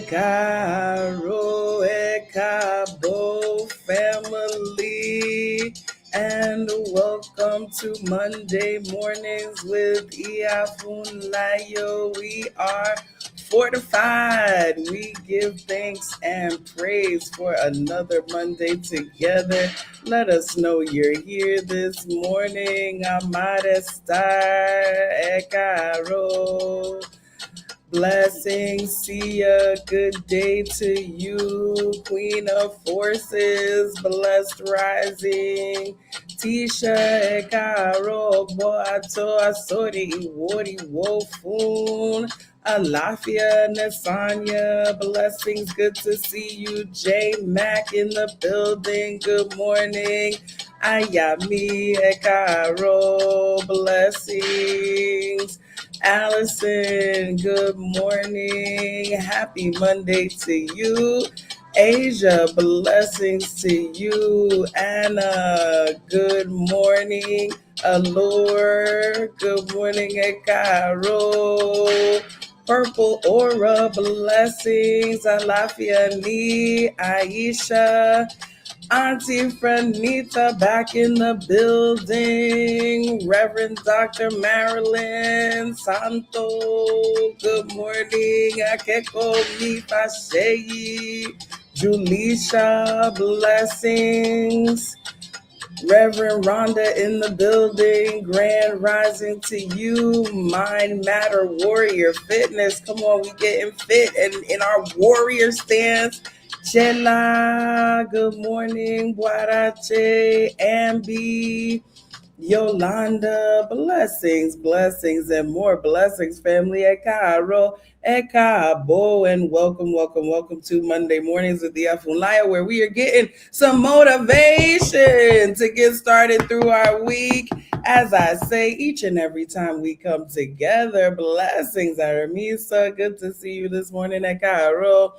Caro, Cabo family, and welcome to Monday Mornings with Iya Funlayo. We are fortified. We give thanks and praise for another Monday together. Let us know you're here this morning. Amada Star, Caro. Blessings, see ya. Good day to you, Queen of Forces. Blessed rising. Tisha, Ekaro, Boato, Asori, Iwori, Wofun. Alafia, Nasanya. Blessings, good to see you. J Mac in the building. Good morning. Ayami, Ekaro. Blessings. Allison, good morning. Happy Monday to you. Asia, blessings to you. Anna, good morning. Allure, good morning. Ekaro. Purple Aura, blessings. Alafia Ni, Aisha. Auntie Franita back in the building. Reverend Dr. Marilyn Santo, good morning. Akeko Mifa Sheyi. Julisha, blessings. Reverend Rhonda in the building. Grand rising to you. Mind Matter Warrior Fitness. Come on, we getting fit and in our warrior stance. Chela, good morning. Guarache, Ambi, Yolanda, blessings, and more blessings, family. Ekaro, Ekabo, and welcome to Monday Mornings with Iya Funlayo, where we are getting some motivation to get started through our week. As I say, each and every time we come together, blessings, Aramisa. Good to see you this morning, Ekaro.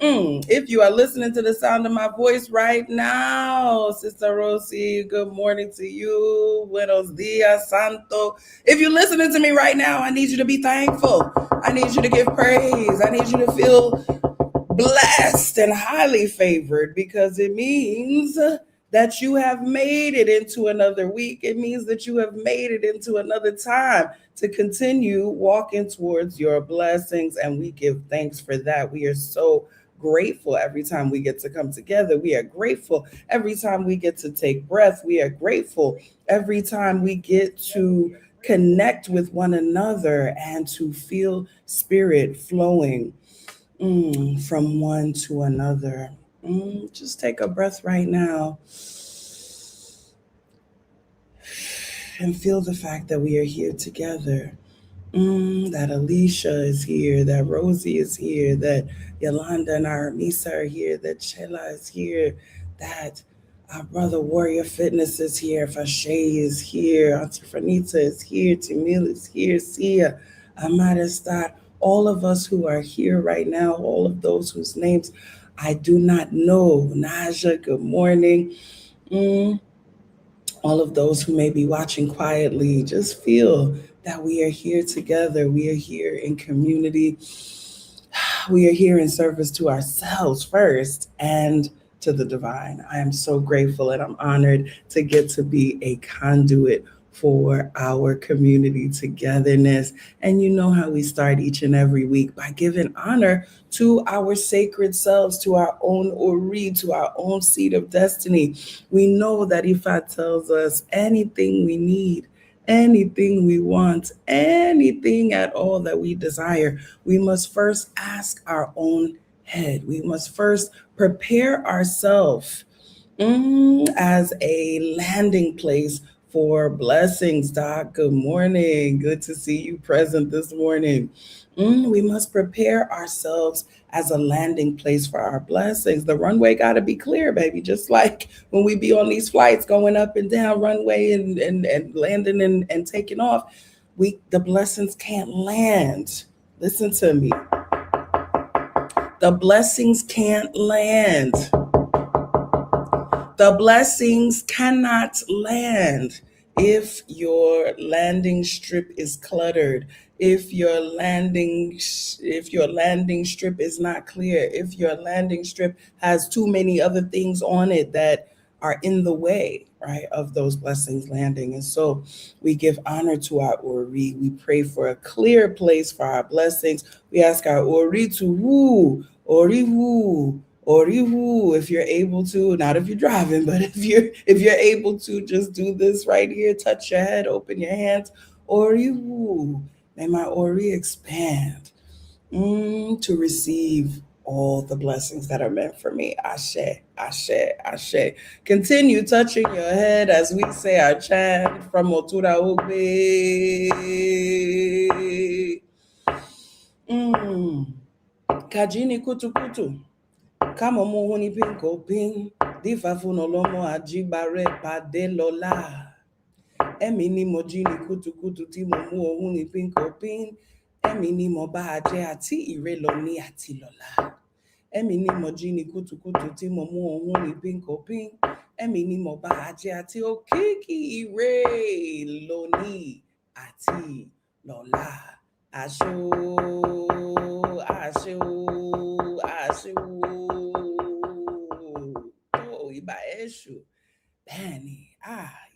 If you are listening to the sound of my voice right now, Sister Rosie, good morning to you. Buenos dias, Santo. If you're listening to me right now, I need you to be thankful. I need you to give praise. I need you to feel blessed and highly favored, because it means that you have made it into another week. It means that you have made it into another time to continue walking towards your blessings, and we give thanks for that. We are so grateful every time we get to come together. We are grateful every time we get to take breath. We are grateful every time we get to connect with one another and to feel spirit flowing from one to another. Just take a breath right now and feel the fact that we are here together. That Alicia is here, that Rosie is here, that Yolanda and Aramisa are here, that Chela is here, that our brother Warrior Fitness is here, Fashay is here, Auntie Franita is here, Tamil is here, Sia, Amadastat, all of us who are here right now, all of those whose names I do not know. Naja, good morning. All of those who may be watching quietly, just feel that we are here together. We are here in community. We are here in service to ourselves first and to the divine. I am so grateful and I'm honored to get to be a conduit for our community togetherness. And you know how we start each and every week by giving honor to our sacred selves, to our own Ori, to our own seed of destiny. We know that Ifa tells us anything we need, anything we want, anything at all that we desire, we must first ask our own head. We must first prepare ourselves as a landing place for blessings. Doc, good morning. Good to see you present this morning. We must prepare ourselves as a landing place for our blessings. The runway got to be clear, baby. Just like when we be on these flights going up and down runway and landing and taking off, the blessings can't land. Listen to me. The blessings can't land. The blessings cannot land if your landing strip is cluttered, if your landing strip is not clear, if your landing strip has too many other things on it that are in the way, right, of those blessings landing. And so we give honor to our Ori. We pray for a clear place for our blessings. We ask our Ori to woo, Ori woo, Ori woo, if you're able to, not if you're driving, but if you're able to, just do this right here. Touch your head, open your hands. Ori woo. May my Ori expand to receive all the blessings that are meant for me. Ashe, ashe, ashe. Continue touching your head as we say our chant from Otura Ogbe. Kajini kutu kutu. Kamo muhuni pinko pin. Difafuno lomo ajibare pade lola. Ẹ̀mí ni mo jí ní kùtùkùtù tí mo mú ohun ní pínkòpín. Ẹ̀mí ni mo bá a jẹ́ àti ìrè lọ ní àti lọ́la. Ẹ̀mí ni mo jí ní kùtùkùtù tí mo mú ohun ní pínkòpín. Ẹ̀mí ni mo bá a jẹ́ àti òkìkí ìrè lọ ní àti lọ́la. Àṣẹ o, àṣẹ o, àṣẹ o. Tó ìbà èṣù. Benny.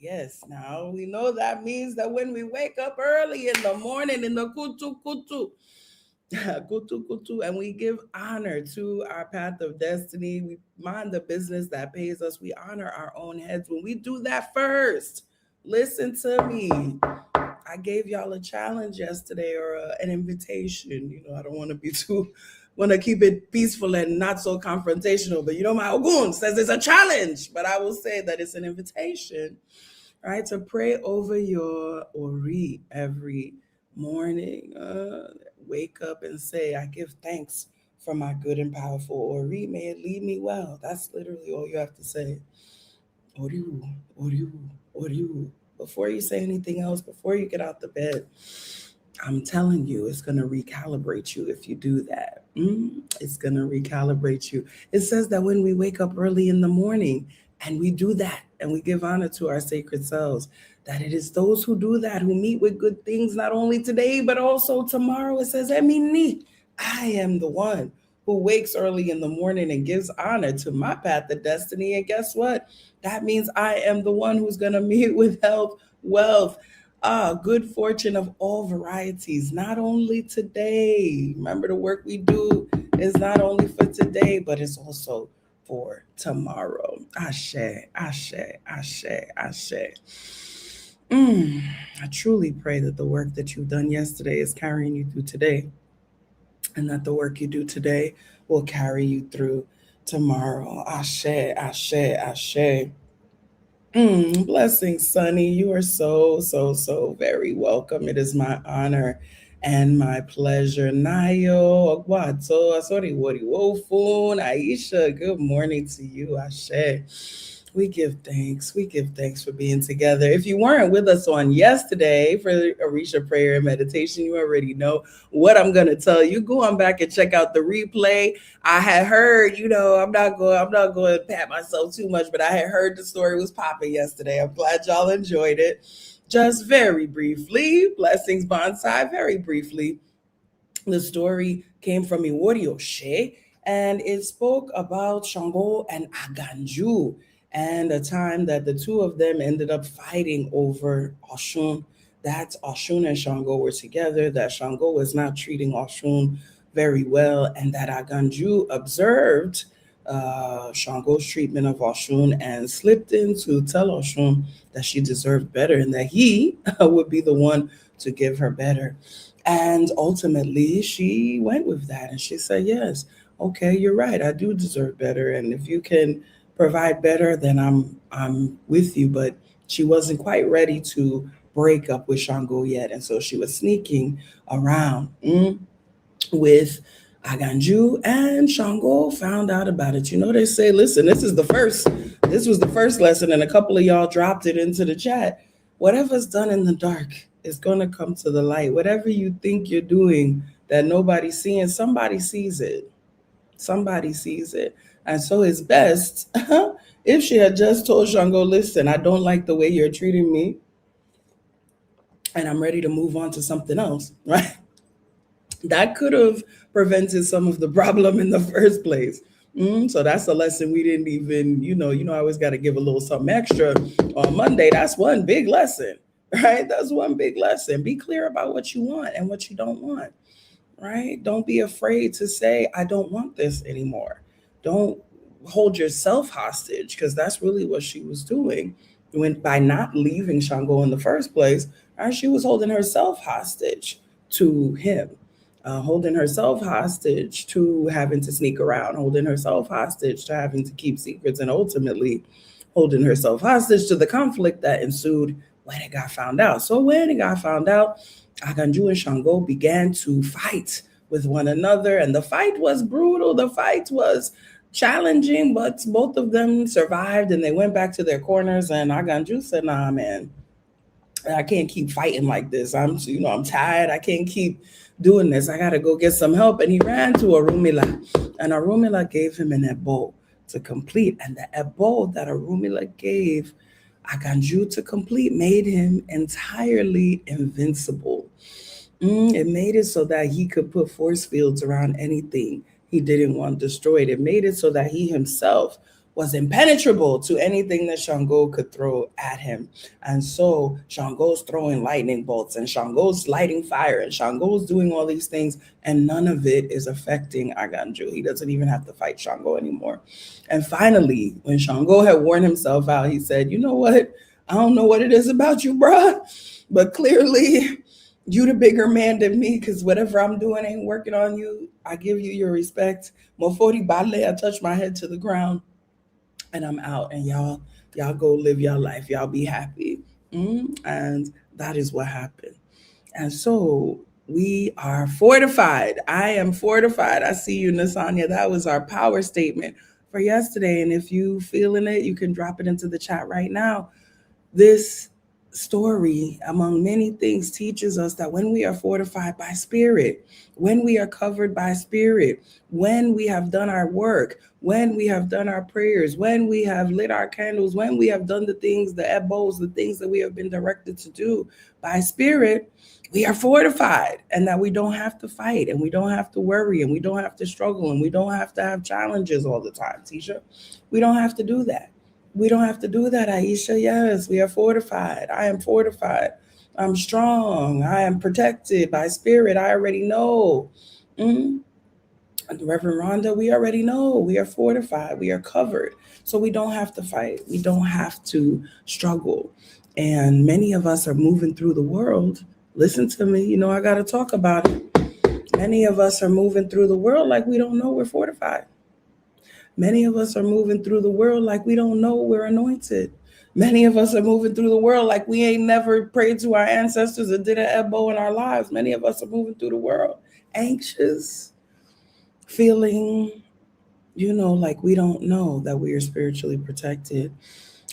Yes. Now we know that means that when we wake up early in the morning in the kutu kutu, kutu kutu, and we give honor to our path of destiny, we mind the business that pays us, we honor our own heads. When we do that first, listen to me. I gave y'all a challenge yesterday or an invitation. I don't want to be too want to keep it peaceful and not so confrontational. But my Ogun says it's a challenge. But I will say that it's an invitation, right? To pray over your Ori every morning. Wake up and say, I give thanks for my good and powerful Ori. May it lead me well. That's literally all you have to say. Oriu, Oriu, Oriu. Before you say anything else, before you get out the bed, I'm telling you, it's going to recalibrate you if you do that. It's going to recalibrate you. It says that when we wake up early in the morning and we do that and we give honor to our sacred selves, that it is those who do that who meet with good things not only today, but also tomorrow. It says, Emini, I am the one who wakes early in the morning and gives honor to my path of destiny. And guess what? That means I am the one who's going to meet with health, wealth, good fortune of all varieties, not only today. Remember, the work we do is not only for today, but it's also for tomorrow. Ashe, ashe, ashe, ashe. I truly pray that the work that you've done yesterday is carrying you through today, and that the work you do today will carry you through tomorrow. Ashe, ashe, ashe. Blessings, Sonny. You are so, so, so very welcome. It is my honor and my pleasure. Nayo, Ogwato, Asori Wori Wofun, Aisha, good morning to you. Ashe. We give thanks. We give thanks for being together. If you weren't with us on yesterday for Orisa prayer and meditation, you already know what I'm going to tell you. Go on back and check out the replay. I had heard, I'm not going to pat myself too much, but I had heard the story was popping yesterday. I'm glad y'all enjoyed it. Just very briefly, blessings bonsai, very briefly. The story came from Iworioshe, and it spoke about Shango and Aanju, and a time that the two of them ended up fighting over Oshun. That Oshun and Shango were together, that Shango was not treating Oshun very well, and that Aanju observed Shango's treatment of Oshun and slipped in to tell Oshun that she deserved better and that he would be the one to give her better. And ultimately, she went with that and she said, yes, okay, you're right. I do deserve better. And if you can provide better, then I'm with you. But she wasn't quite ready to break up with Shango yet. And so she was sneaking around with Aanju, and Shango found out about it. They say, listen, this was the first lesson, and a couple of y'all dropped it into the chat. Whatever's done in the dark is going to come to the light. Whatever you think you're doing that nobody's seeing, somebody sees it. Somebody sees it. And so it's best if she had just told Shango, listen, I don't like the way you're treating me. and I'm ready to move on to something else, right? That could have prevented some of the problem in the first place. So that's a lesson we didn't even, I always got to give a little something extra on Monday. That's one big lesson, right? That's one big lesson. Be clear about what you want and what you don't want, right? Don't be afraid to say, I don't want this anymore. Don't hold yourself hostage, because that's really what she was doing when by not leaving Shango in the first place. She was holding herself hostage to him, holding herself hostage to having to sneak around, holding herself hostage to having to keep secrets, and ultimately holding herself hostage to the conflict that ensued when it got found out. So when it got found out, Aanju and Shango began to fight with one another, and the fight was brutal. The fight was challenging, but both of them survived, and they went back to their corners. And Aanju said, "Nah, man, I can't keep fighting like this. I'm tired. I can't keep doing this. I gotta go get some help." And he ran to Orumila, and Orumila gave him an ebo to complete. And the ebo that Orumila gave Aanju to complete made him entirely invincible. It made it so that he could put force fields around anything he didn't want destroyed. It made it so that he himself was impenetrable to anything that Shango could throw at him. And so Shango's throwing lightning bolts, and Shango's lighting fire, and Shango's doing all these things, and none of it is affecting Aanju. He doesn't even have to fight Shango anymore. And finally, when Shango had worn himself out, he said, "You know what? I don't know what it is about you, bruh, but clearly you the bigger man than me, because whatever I'm doing ain't working on you. I give you your respect. Mofori Bale, I touch my head to the ground, and I'm out. And y'all go live your life. Y'all be happy." And that is what happened. And so we are fortified. I am fortified. I see you, Nasanya. That was our power statement for yesterday. And if you feeling it, you can drop it into the chat right now. This story, among many things, teaches us that when we are fortified by spirit, when we are covered by spirit, when we have done our work, when we have done our prayers, when we have lit our candles, when we have done the things, the ebos, the things that we have been directed to do by spirit, we are fortified, and that we don't have to fight, and we don't have to worry, and we don't have to struggle, and we don't have to have challenges all the time, Tisha. We don't have to do that. We don't have to do that, Aisha. Yes, we are fortified. I am fortified. I'm strong. I am protected by spirit. I already know. Mm-hmm. Reverend Rhonda, we already know. We are fortified. We are covered. So we don't have to fight. We don't have to struggle. And many of us are moving through the world. Listen to me. I got to talk about it. Many of us are moving through the world like we don't know we're fortified. Many of us are moving through the world like we don't know we're anointed. Many of us are moving through the world like we ain't never prayed to our ancestors or did an ebo in our lives. Many of us are moving through the world anxious, feeling, like we don't know that we are spiritually protected.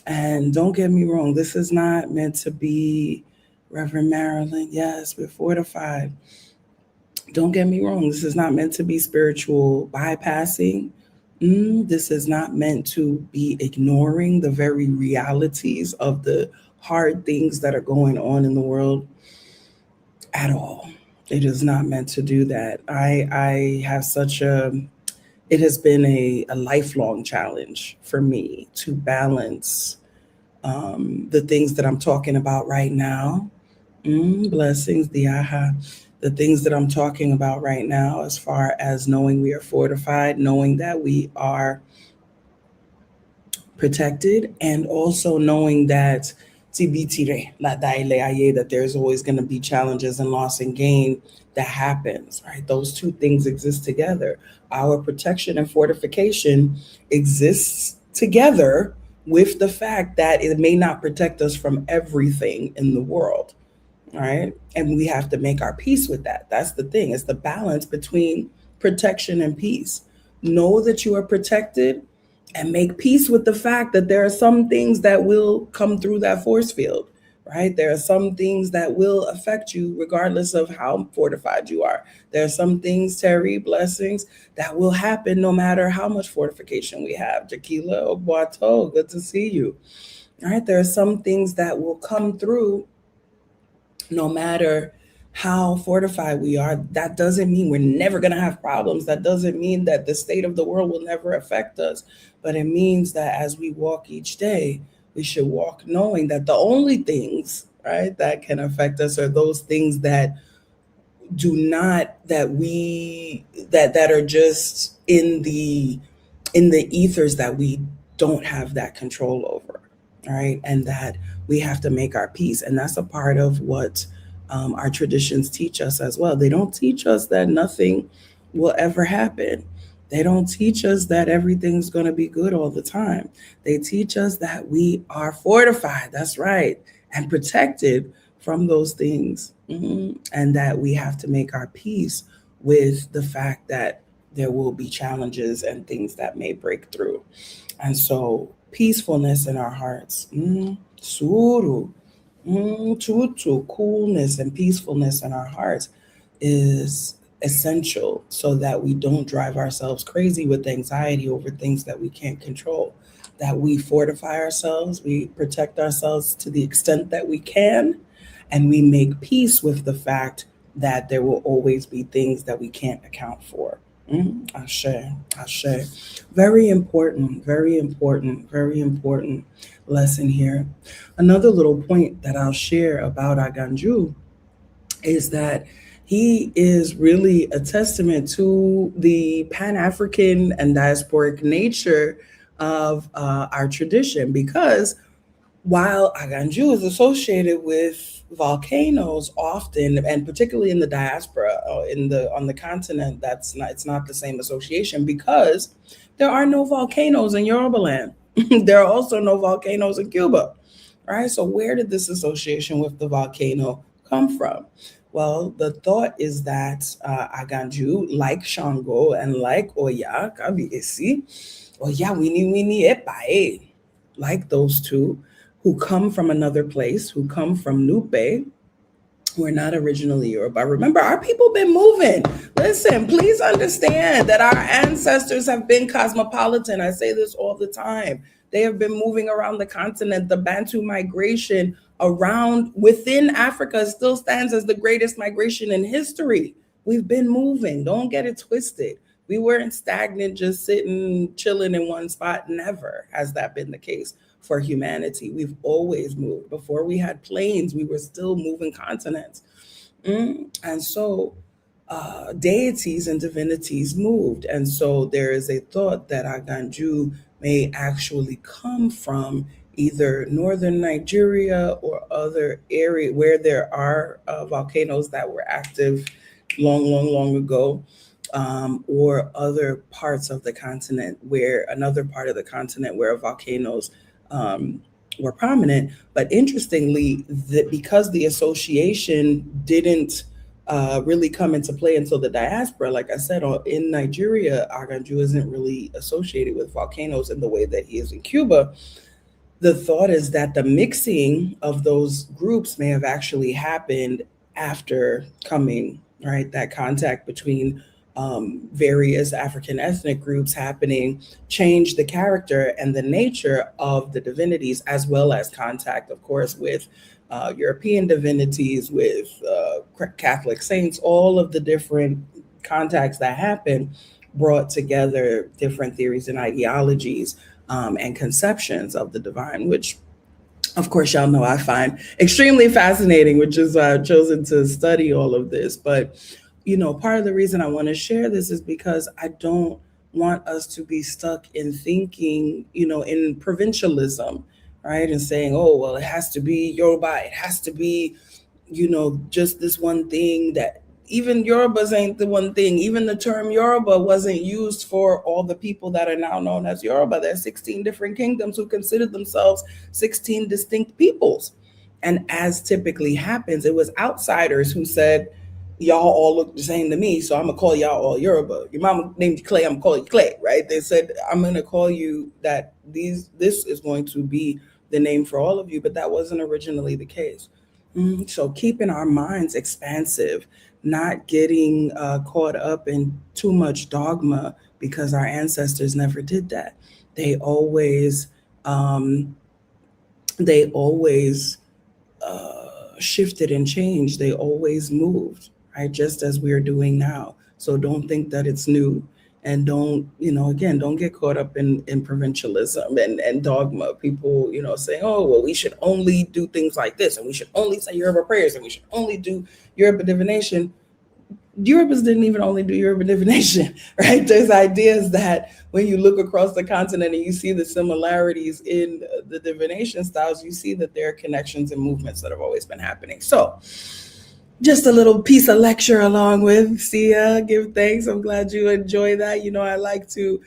And don't get me wrong, this is not meant to be Reverend Marilyn. Yes, we're fortified. Don't get me wrong, this is not meant to be spiritual bypassing. This is not meant to be ignoring the very realities of the hard things that are going on in the world at all. It is not meant to do that. I have it has been a lifelong challenge for me to balance the things that I'm talking about right now. Blessings, the things that I'm talking about right now, as far as knowing we are fortified, knowing that we are protected, and also knowing that that there's always going to be challenges and loss and gain that happens, right? Those two things exist together. Our protection and fortification exists together with the fact that it may not protect us from everything in the world, right? And we have to make our peace with that. That's the thing. It's the balance between protection and peace. Know that you are protected, and make peace with the fact that there are some things that will come through that force field, right? There are some things that will affect you regardless of how fortified you are. There are some things, Terry, blessings, that will happen no matter how much fortification we have. Jaquila Obuato, good to see you. All right, there are some things that will come through no matter how fortified we are, that doesn't mean we're never going to have problems. That doesn't mean that the state of the world will never affect us. But it means that as we walk each day, we should walk knowing that the only things, right, that can affect us are those things that do not, that are just in the ethers, that we don't have that control over, right? And that we have to make our peace. And that's a part of what our traditions teach us as well. They don't teach us that nothing will ever happen. They don't teach us that everything's going to be good all the time. They teach us that we are fortified, that's right, and protected from those things. And that we have to make our peace with the fact that there will be challenges and things that may break through. And so, peacefulness in our hearts, suru, tutu, coolness and peacefulness in our hearts is essential so that we don't drive ourselves crazy with anxiety over things that we can't control. That we fortify ourselves, we protect ourselves to the extent that we can, and we make peace with the fact that there will always be things that we can't account for. Ashe, ashe. Very important, very important, very important lesson here. Another little point that I'll share about Aganju is that he is really a testament to the Pan African and diasporic nature of our tradition, because while Aganju is associated with volcanoes often, and particularly in the diaspora, in the on the continent, that's not it's not the same association because there are no volcanoes in Yoruba land. There are also no volcanoes in Cuba, right? So where did this association with the volcano come from? Well, the thought is that Aganju, like Shango and like Oya, Kabiyesi, Oya Winnie Epae, like those two, who come from another place, who come from Nupe, we're not originally Yoruba. Remember, our people been moving. Listen, please understand that our ancestors have been cosmopolitan. I say this all the time. They have been moving around the continent. The Bantu migration around within Africa still stands as the greatest migration in history. We've been moving. Don't get it twisted. We weren't stagnant, just sitting, chilling in one spot. Never has that been the case for humanity. We've always moved. Before we had planes, we were still moving continents. And so deities and divinities moved. And so there is a thought that Aganju may actually come from either northern Nigeria or other area where there are volcanoes that were active long, long, long ago, or other parts of the continent where another part of the continent where volcanoes were prominent. But interestingly, that because the association didn't really come into play until the diaspora, like I said, in Nigeria, Aganju isn't really associated with volcanoes in the way that he is in Cuba. The thought is that the mixing of those groups may have actually happened after coming, right? That contact between various African ethnic groups happening changed the character and the nature of the divinities, as well as contact, of course, with European divinities, with Catholic saints. All of the different contacts that happened brought together different theories and ideologies and conceptions of the divine, which of course, y'all know I find extremely fascinating, which is why I've chosen to study all of this. But, part of the reason I want to share this is because I don't want us to be stuck in thinking, in provincialism, right? And saying, oh, well, it has to be Yoruba, it has to be, just this one thing. That even Yorubas ain't the one thing. Even the term Yoruba wasn't used for all the people that are now known as Yoruba. There's 16 different kingdoms who considered themselves 16 distinct peoples. And as typically happens, it was outsiders who said, y'all all look the same to me, so I'm gonna call y'all all Yoruba. Your mama named you Clay, I'm gonna call you Clay, right? They said, I'm gonna call you that this is going to be the name for all of you, but that wasn't originally the case. So keeping our minds expansive, not getting caught up in too much dogma, because our ancestors never did that. They always, um, they always shifted and changed. They always moved, right? Just as we're doing now. So don't think that it's new. And don't, again, don't get caught up in provincialism and dogma. People, saying, oh, well, we should only do things like this, and we should only say Yoruba prayers, and we should only do Yoruba divination. Yorubas didn't even only do Yoruba divination, right? There's ideas that when you look across the continent and you see the similarities in the divination styles, you see that there are connections and movements that have always been happening. So, just a little piece of lecture along with Sia. Give thanks. I'm glad you enjoy that. I like to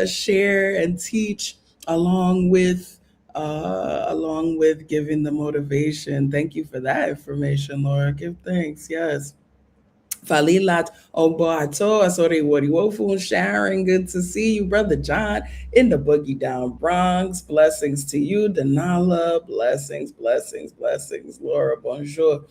share and teach along with giving the motivation. Thank you for that information, Laura. Give thanks. Yes. Falilat Oboato, Asori Wariwofu, Sharon, good to see you, Brother John, in the Boogie Down Bronx. Blessings to you, Denala. Blessings, blessings, blessings. Laura, bonjour.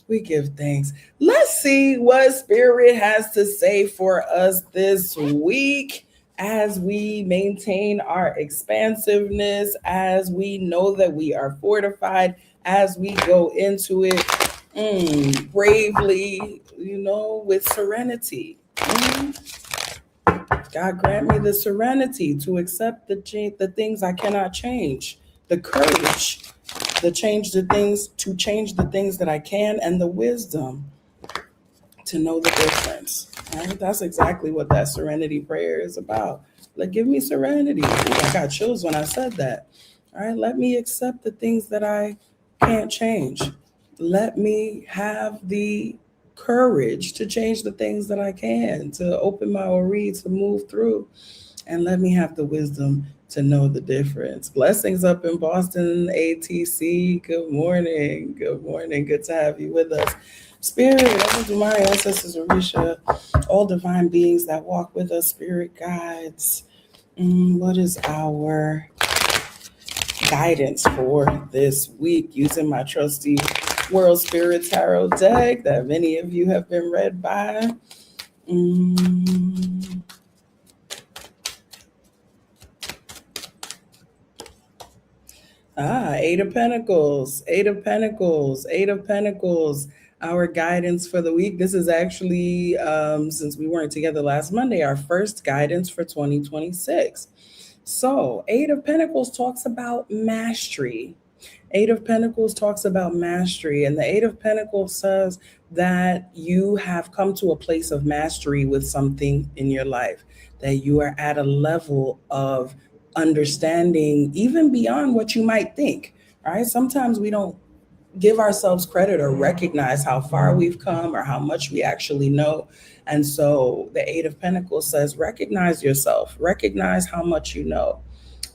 We give thanks. Let's see what Spirit has to say for us this week as we maintain our expansiveness, as we know that we are fortified, as we go into it bravely, with serenity. God grant me the serenity to accept the things I cannot change, the courage to change the things that I can, and the wisdom to know the difference. Right? That's exactly what that serenity prayer is about. Like, give me serenity. Ooh, I got chills when I said that. All right, let me accept the things that I can't change. Let me have the courage to change the things that I can, to open my ori, to move through, and let me have the wisdom to know the difference. Blessings up in Boston, ATC. Good morning. Good morning. Good to have you with us. Spirit, to my ancestors, Orisa, all divine beings that walk with us, spirit guides. What is our guidance for this week using my trusty World Spirit Tarot deck that many of you have been read by? Eight of Pentacles, Eight of Pentacles, Eight of Pentacles. Our guidance for the week. This is actually, since we weren't together last Monday, our first guidance for 2026. So, Eight of Pentacles talks about mastery. Eight of Pentacles talks about mastery, and the Eight of Pentacles says that you have come to a place of mastery with something in your life, that you are at a level of understanding even beyond what you might think. Right? Sometimes we don't give ourselves credit or recognize how far we've come or how much we actually know. And so the Eight of Pentacles says, recognize yourself, recognize how much you know,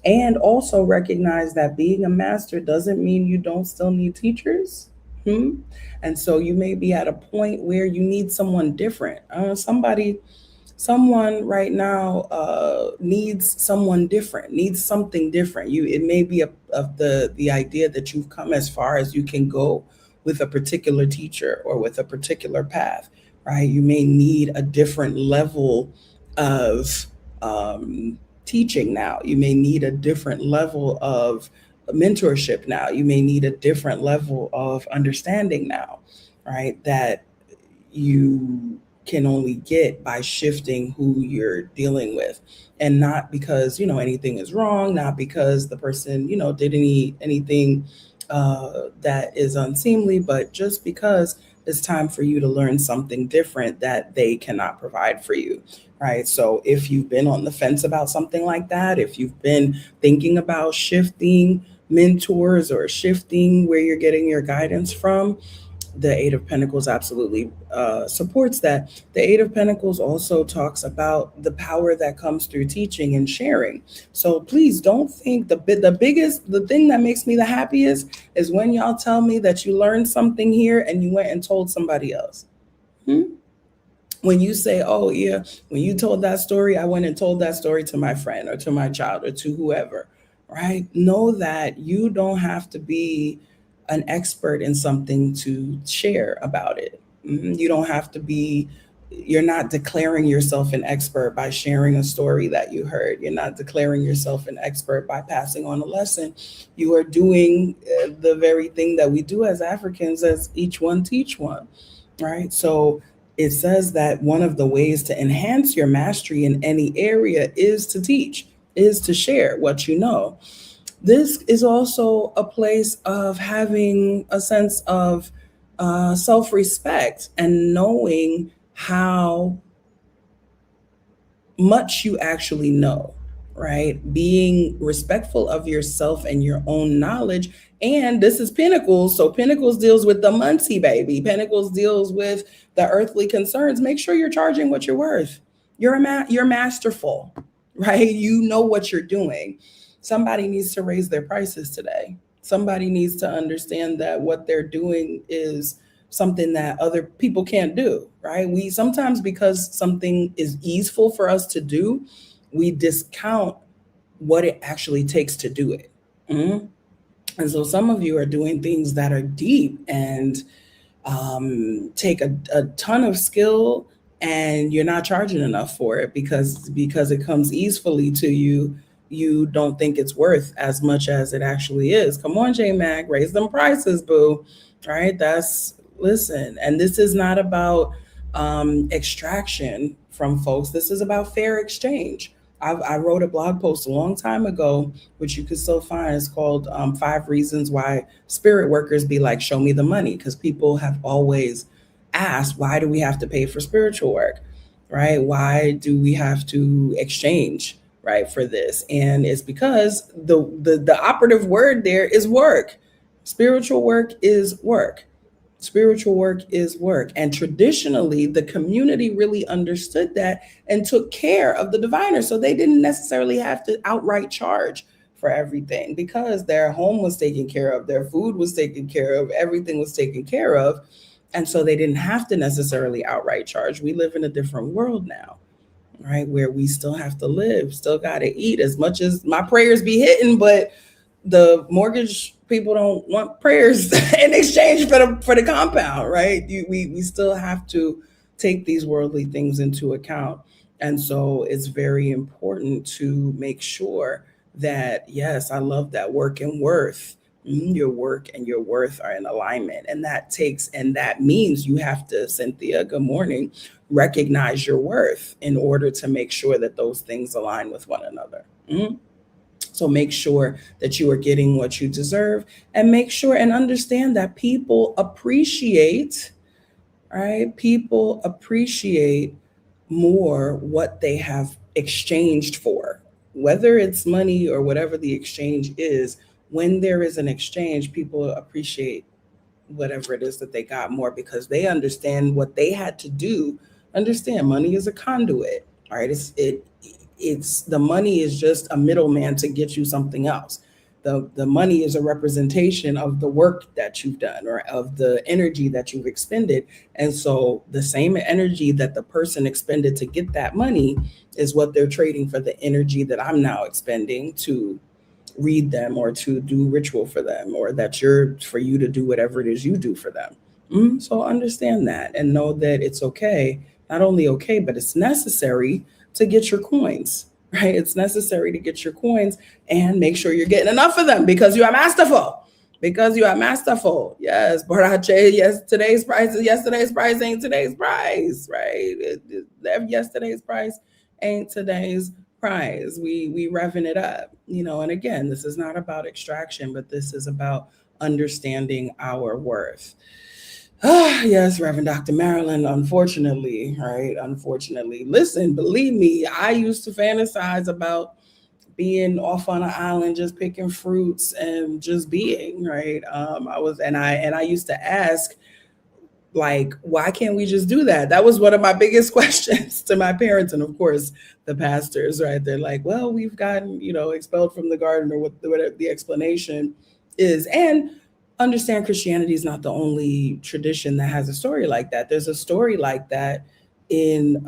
and also recognize that being a master doesn't mean you don't still need teachers. And so you may be at a point where you need someone different. Someone right now needs someone different, needs something different. It may be of the idea that you've come as far as you can go with a particular teacher or with a particular path, right? You may need a different level of teaching now. You may need a different level of mentorship now. You may need a different level of understanding now, right? That you can only get by shifting who you're dealing with, and not because anything is wrong, not because the person did anything that is unseemly, but just because it's time for you to learn something different that they cannot provide for you, right? So if you've been on the fence about something like that, if you've been thinking about shifting mentors or shifting where you're getting your guidance from, the Eight of Pentacles absolutely supports that. The Eight of Pentacles also talks about the power that comes through teaching and sharing. So please don't think the thing that makes me the happiest is when y'all tell me that you learned something here and you went and told somebody else. When you say, oh yeah, when you told that story, I went and told that story to my friend or to my child or to whoever, right? Know that you don't have to be an expert in something to share about it. You don't have to be you're not declaring yourself an expert by sharing a story that you heard. You're not declaring yourself an expert by passing on a lesson. You are doing the very thing that we do as Africans, as each one teach one, right? So it says that one of the ways to enhance your mastery in any area is to teach, is to share what you know. This is also a place of having a sense of self respect and knowing how much you actually know, right? Being respectful of yourself and your own knowledge. And this is Pentacles. So Pentacles deals with the Muncie baby. Pentacles deals with the earthly concerns. Make sure you're charging what you're worth. You're masterful, right? You know what you're doing. Somebody needs to raise their prices today. Somebody needs to understand that what they're doing is something that other people can't do, right? We sometimes, because something is easeful for us to do, we discount what it actually takes to do it. Mhm. And so some of you are doing things that are deep and take a ton of skill, and you're not charging enough for it because it comes easily to you. You don't think it's worth as much as it actually is. Come on, J Mac, raise them prices, boo. Right? That's listen. And this is not about extraction from folks. This is about fair exchange. I wrote a blog post a long time ago, which you can still find. It's called 5 Reasons Why Spirit Workers Be Like, Show Me the Money. Because people have always asked, why do we have to pay for spiritual work? Right? Why do we have to exchange, right, for this? And it's because the operative word there is work. Spiritual work is work. Spiritual work is work. And traditionally, the community really understood that and took care of the diviners. So they didn't necessarily have to outright charge for everything because their home was taken care of, their food was taken care of, everything was taken care of. And so they didn't have to necessarily outright charge. We live in a different world now, right? Where we still have to live, still got to eat. As much as my prayers be hitting, but the mortgage people don't want prayers in exchange for the compound, right? We still have to take these worldly things into account. And so it's very important to make sure that, yes, I love that work and worth. Your work and your worth are in alignment. And that means you have to, Cynthia, good morning, recognize your worth in order to make sure that those things align with one another. So make sure that you are getting what you deserve, and make sure and understand that people appreciate, right? People appreciate more what they have exchanged for, whether it's money or whatever the exchange is. When there is an exchange, people appreciate whatever it is that they got more because they understand what they had to do. Understand, money is a conduit, right? It's the money is just a middleman to get you something else. The money is a representation of the work that you've done or of the energy that you've expended. And so the same energy that the person expended to get that money is what they're trading for the energy that I'm now expending to read them or to do ritual for them, or that you're for you to do whatever it is you do for them. So understand that and know that it's okay, not only okay, but it's necessary to get your coins, right? It's necessary to get your coins and make sure you're getting enough of them because you are masterful. Because you are masterful. Yes, Borache, yes, today's price is yesterday's price ain't today's price, right? Yesterday's price ain't today's price. We revving it up, and again, this is not about extraction, but this is about understanding our worth. Yes, Reverend Dr. Marilyn, unfortunately, right? Unfortunately. Listen, believe me, I used to fantasize about being off on an island, just picking fruits and just being, right? I used to ask, like, why can't we just do that? That was one of my biggest questions to my parents. And of course, the pastors, right? They're like, well, we've gotten, expelled from the garden, or whatever the explanation is. And understand, Christianity is not the only tradition that has a story like that. There's a story like that in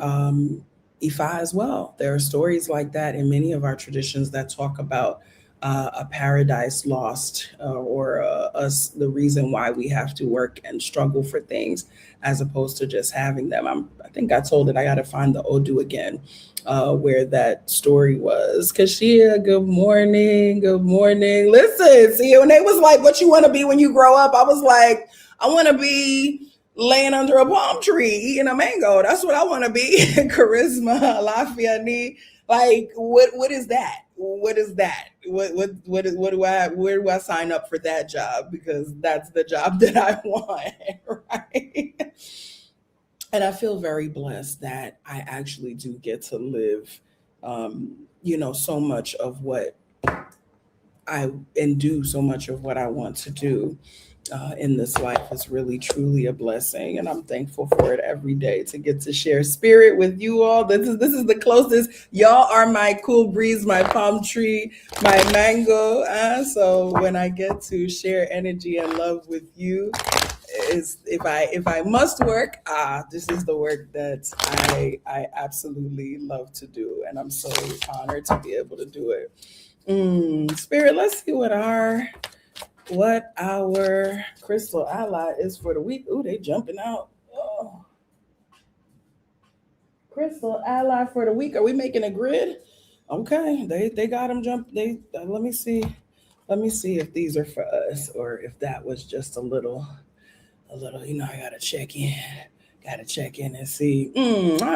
Ifa as well. There are stories like that in many of our traditions that talk about a paradise lost, or us the reason why we have to work and struggle for things as opposed to just having them. I think I told it I got to find the Odu again, where that story was. Kashia, good morning. Good morning. Listen, see, when they was like, what you want to be when you grow up? I was like, I want to be laying under a palm tree eating a mango. That's what I want to be. Charisma, Lafayette. Like, what is that? What is that? What do I, where do I sign up for that job? Because that's the job that I want, right? And I feel very blessed that I actually do get to live, so much of what I and do so much of what I want to do in this life is really truly a blessing, and I'm thankful for it every day to get to share spirit with you all. This is the closest. Y'all are my cool breeze, my palm tree, my mango. So when I get to share energy and love with you, is if I must work, this is the work that I absolutely love to do, and I'm so honored to be able to do it. Spirit, let's see what our crystal ally is for the week. Ooh, they jumping out. Oh, crystal ally for the week. Are we making a grid? Okay, they got them jump. They let me see. Let me see if these are for us or if that was just a little. I gotta check in. Gotta check in and see.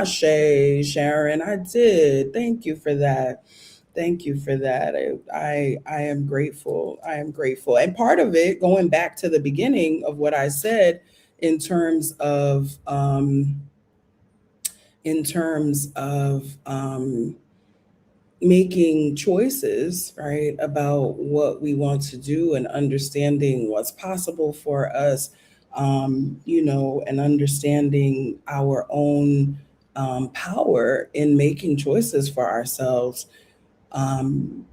Sharon, I did. Thank you for that. Thank you for that. I am grateful. I am grateful. And part of it, going back to the beginning of what I said in terms of making choices, right, about what we want to do and understanding what's possible for us, and understanding our own power in making choices for ourselves. um,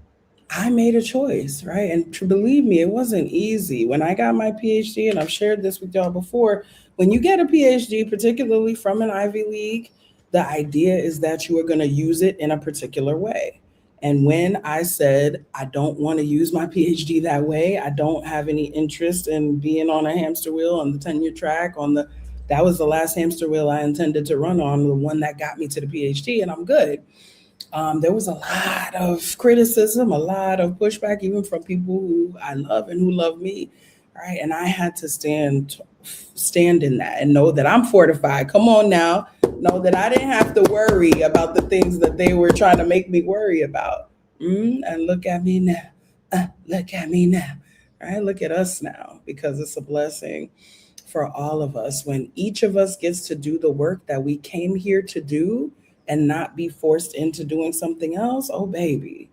I made a choice, right? And to believe me, it wasn't easy. When I got my PhD, and I've shared this with y'all before, when you get a PhD, particularly from an Ivy League, the idea is that you are going to use it in a particular way. And when I said, I don't want to use my PhD that way, I don't have any interest in being on a hamster wheel on the tenure track, that was the last hamster wheel I intended to run on, the one that got me to the PhD, and I'm good. There was a lot of criticism, a lot of pushback, even from people who I love and who love me, right? And I had to stand in that and know that I'm fortified. Come on now, know that I didn't have to worry about the things that they were trying to make me worry about. And look at me now. Look at me now. Right? Look at us now, because it's a blessing for all of us when each of us gets to do the work that we came here to do and not be forced into doing something else. Oh baby,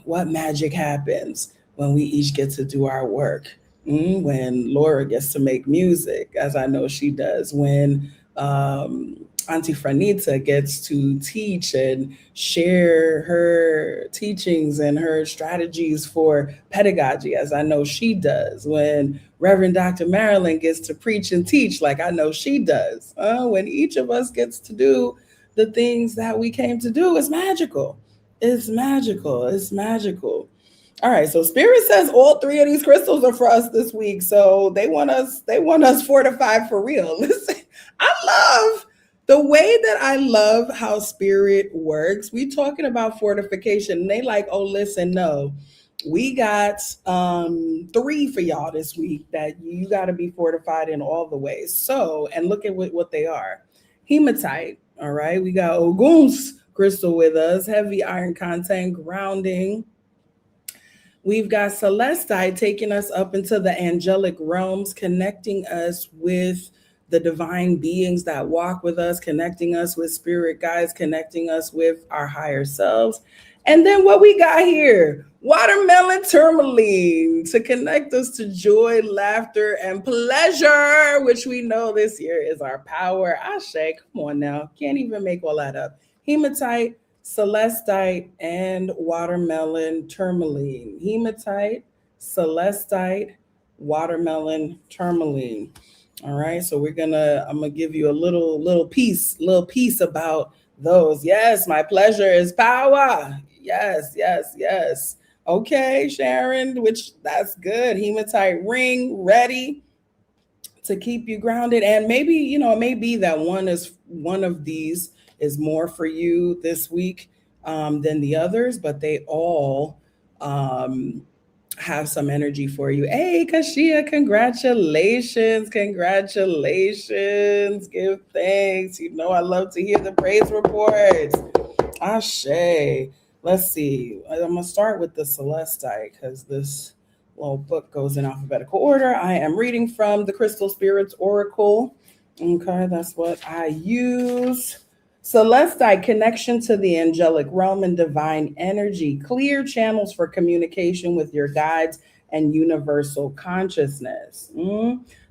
what magic happens when we each get to do our work. When Laura gets to make music, as I know she does, when Auntie Franita gets to teach and share her teachings and her strategies for pedagogy, as I know she does, when Reverend Dr. Marilyn gets to preach and teach, like I know she does, when each of us gets to do the things that we came to do, it's magical. It's magical. It's magical. All right, so Spirit says all three of these crystals are for us this week. So they want us fortified for real. Listen, I love the way that I love how Spirit works. We talking about fortification, and they like, oh, listen, no. We got three for y'all this week that you got to be fortified in all the ways. So, and look at what they are. Hematite, all right. We got Ogun's crystal with us, heavy iron content, grounding. We've got Celestite taking us up into the angelic realms, connecting us with the divine beings that walk with us, connecting us with spirit guides, connecting us with our higher selves. And then what we got here, watermelon tourmaline to connect us to joy, laughter, and pleasure, which we know this year is our power. Ashe, come on now, can't even make all that up. Hematite, celestite, and watermelon tourmaline. Hematite, celestite, watermelon tourmaline. All right, so I'm gonna give you a little piece about those. Yes, my pleasure is power. Yes. Okay, Sharon, which that's good. Hematite ring ready to keep you grounded. And maybe, it may be that one of these is more for you this week than the others, but they all um, have some energy for you. Hey, Kashia, congratulations. Congratulations. Give thanks. I love to hear the praise reports. Ashe. Let's see. I'm going to start with the Celestite because this little book goes in alphabetical order. I am reading from the Crystal Spirits Oracle. Okay, that's what I use. Celestite, connection to the angelic realm and divine energy, clear channels for communication with your guides and universal consciousness.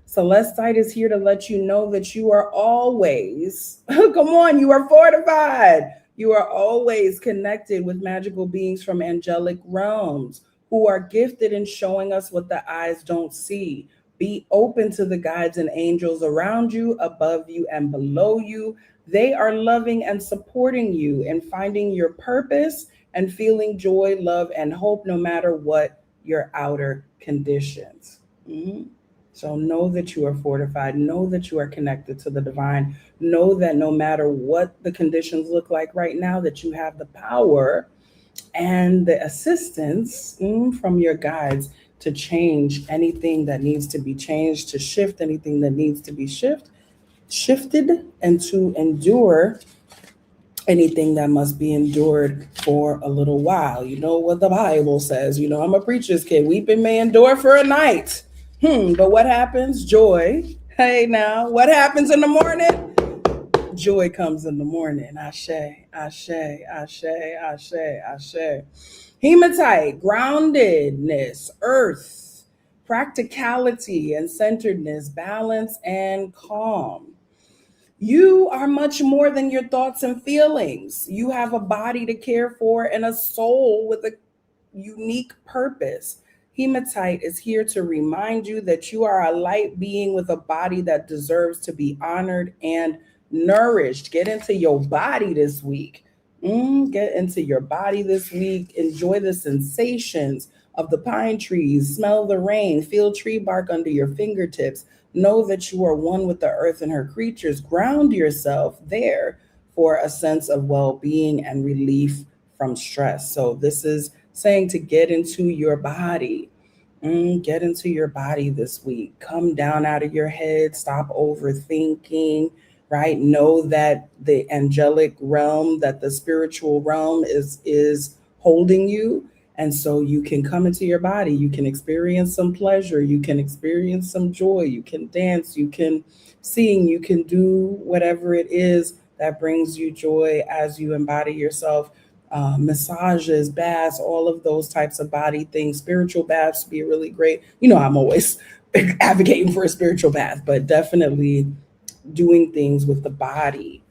Celestite is here to let you know that you are always, come on, you are fortified. You are always connected with magical beings from angelic realms who are gifted in showing us what the eyes don't see. Be open to the guides and angels around you, above you, and below you. They are loving and supporting you in finding your purpose and feeling joy, love, and hope no matter what your outer conditions. Mhm. So know that you are fortified. Know that you are connected to the divine. Know that no matter what the conditions look like right now, that you have the power and the assistance from your guides to change anything that needs to be changed, to shift anything that needs to be shifted, and to endure anything that must be endured for a little while. You know what the Bible says. I'm a preacher's kid. Weeping may endure for a night. But what happens? Joy. Hey, now, what happens in the morning? Joy comes in the morning. Ashe, ashe, ashe, ashe, ashe. Hematite, groundedness, earth, practicality and centeredness, balance and calm. You are much more than your thoughts and feelings. You have a body to care for and a soul with a unique purpose. Hematite is here to remind you that you are a light being with a body that deserves to be honored and nourished. Get into your body this week. Get into your body this week. Enjoy the sensations of the pine trees. Smell the rain. Feel tree bark under your fingertips. Know that you are one with the earth and her creatures. Ground yourself there for a sense of well being and relief from stress. So, this is saying to get into your body. Get into your body this week. Come down out of your head. Stop overthinking, right? Know that the angelic realm, that the spiritual realm is holding you. And so you can come into your body. You can experience some pleasure. You can experience some joy. You can dance. You can sing. You can do whatever it is that brings you joy as you embody yourself. Massages, baths, all of those types of body things. Spiritual baths be really great. I'm always advocating for a spiritual bath, but definitely doing things with the body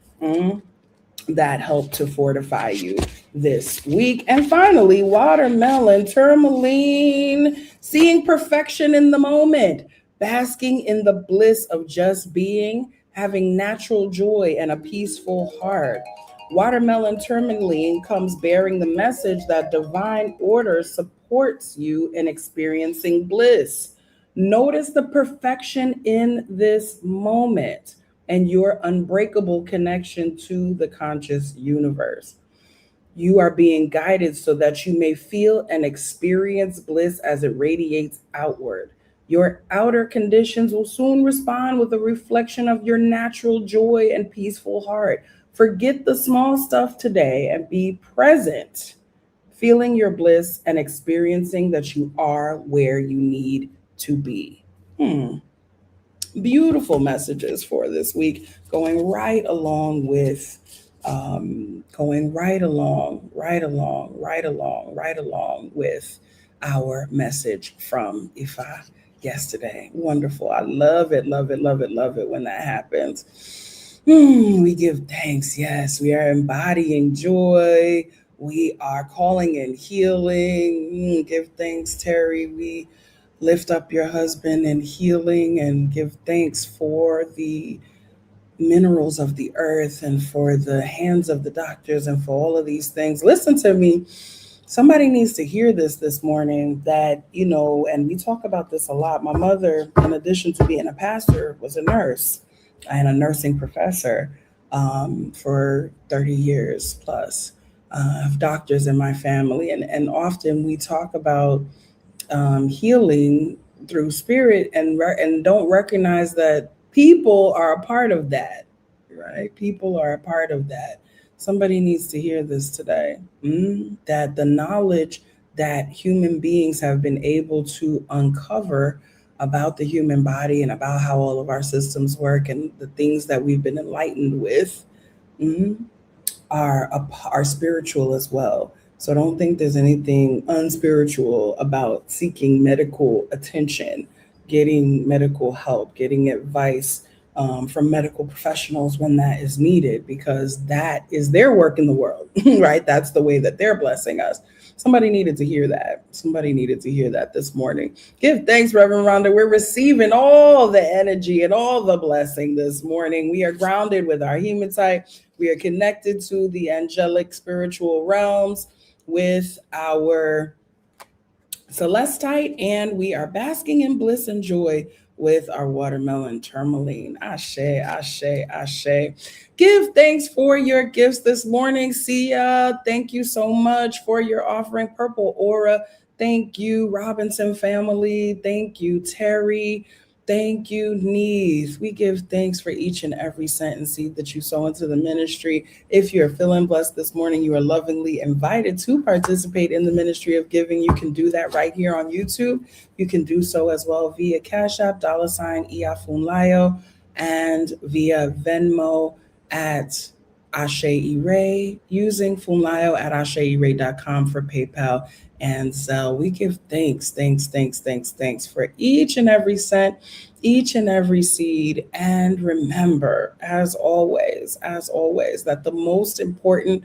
that help to fortify you this week. And finally, watermelon, tourmaline, seeing perfection in the moment, basking in the bliss of just being, having natural joy and a peaceful heart. Watermelon tourmaline comes bearing the message that divine order supports you in experiencing bliss. Notice the perfection in this moment and your unbreakable connection to the conscious universe. You are being guided so that you may feel and experience bliss as it radiates outward. Your outer conditions will soon respond with a reflection of your natural joy and peaceful heart. Forget the small stuff today and be present, feeling your bliss and experiencing that you are where you need to be. Beautiful messages for this week, going right along with going right along with our message from Ifa yesterday. Wonderful. I love it, love it, love it, love it when that happens. We give thanks. Yes, we are embodying joy. We are calling in healing. Give thanks, Terry. We lift up your husband in healing and give thanks for the minerals of the earth and for the hands of the doctors and for all of these things. Listen to me. Somebody needs to hear this morning, that, and we talk about this a lot. My mother, in addition to being a pastor, was a nurse and a nursing professor for 30 years plus. Of doctors in my family. And often we talk about healing through spirit, and don't recognize that people are a part of that, right? People are a part of that. Somebody needs to hear this today. That the knowledge that human beings have been able to uncover about the human body and about how all of our systems work and the things that we've been enlightened with, mm, are spiritual as well. So don't think there's anything unspiritual about seeking medical attention, getting medical help, getting advice from medical professionals when that is needed, because that is their work in the world, right? That's the way that they're blessing us. Somebody needed to hear that. Somebody needed to hear that this morning. Give thanks, Reverend Rhonda. We're receiving all the energy and all the blessing this morning. We are grounded with our hematite. We are connected to the angelic spiritual realms with our celestite, and we are basking in bliss and joy with our watermelon tourmaline. Ashe, ashe, ashe. Give thanks for your gifts this morning. Sia, thank you so much for your offering. Purple Aura, thank you. Robinson family, thank you. Terry, thank you. Neith, we give thanks for each and every cent and seed that you sow into the ministry. If you're feeling blessed this morning, you are lovingly invited to participate in the ministry of giving. You can do that right here on YouTube. You can do so as well via Cashapp, $ Iya Funlayo, and via Venmo at Ashe Ire, using Funlayo at AsheIre.com for PayPal and Zelle. We give thanks for each and every cent, each and every seed. And remember, as always, that the most important,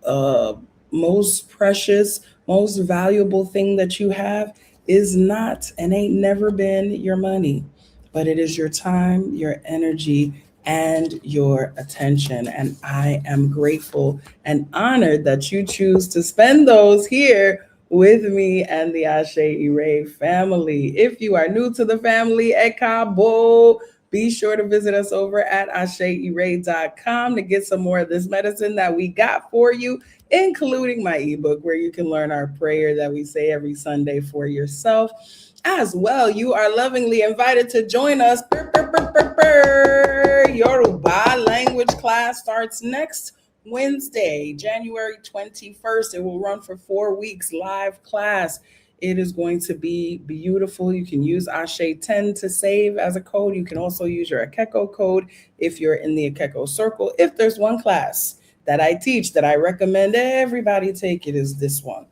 uh, most precious, most valuable thing that you have is not and ain't never been your money, but it is your time, your energy, and your attention. And I am grateful and honored that you choose to spend those here with me and the Ashe Ire family. If you are new to the family, Ekabo, be sure to visit us over at AsheIre.com to get some more of this medicine that we got for you, including my ebook, where you can learn our prayer that we say every Sunday for yourself. As well, you are lovingly invited to join us. Yoruba language class starts next Wednesday, January 21st. It will run for 4 weeks, live class. It is going to be beautiful. You can use Ashe10 to save as a code. You can also use your Akeko code if you're in the Akeko circle. If there's one class that I teach that I recommend everybody take, it is this one,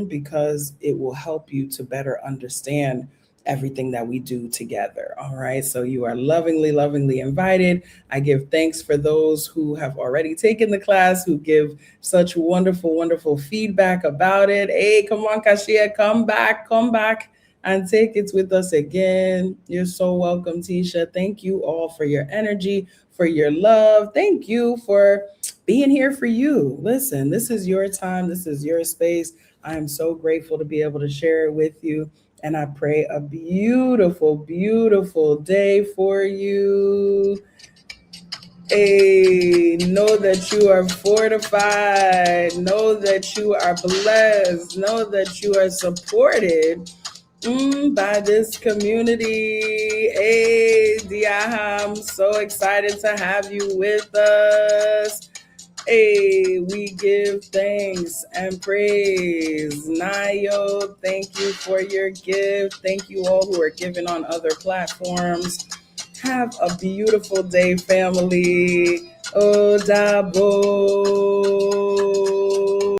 because it will help you to better understand everything that we do together. All right. So you are lovingly invited. I give thanks for those who have already taken the class, who give such wonderful feedback about it. Hey, come on, Kashia, come back and take it with us again. You're so welcome, Tisha. Thank you all for your energy, for your love. Thank you for being here for you. Listen, this is your time. This is your space. I am so grateful to be able to share it with you. And I pray a beautiful day for you. Hey, know that you are fortified. Know that you are blessed. Know that you are supported by this community. Hey, Diaha, I'm so excited to have you with us. Hey, we give thanks and praise. Nayo, thank you for your gift. Thank you all who are giving on other platforms. Have a beautiful day, family. Odabo.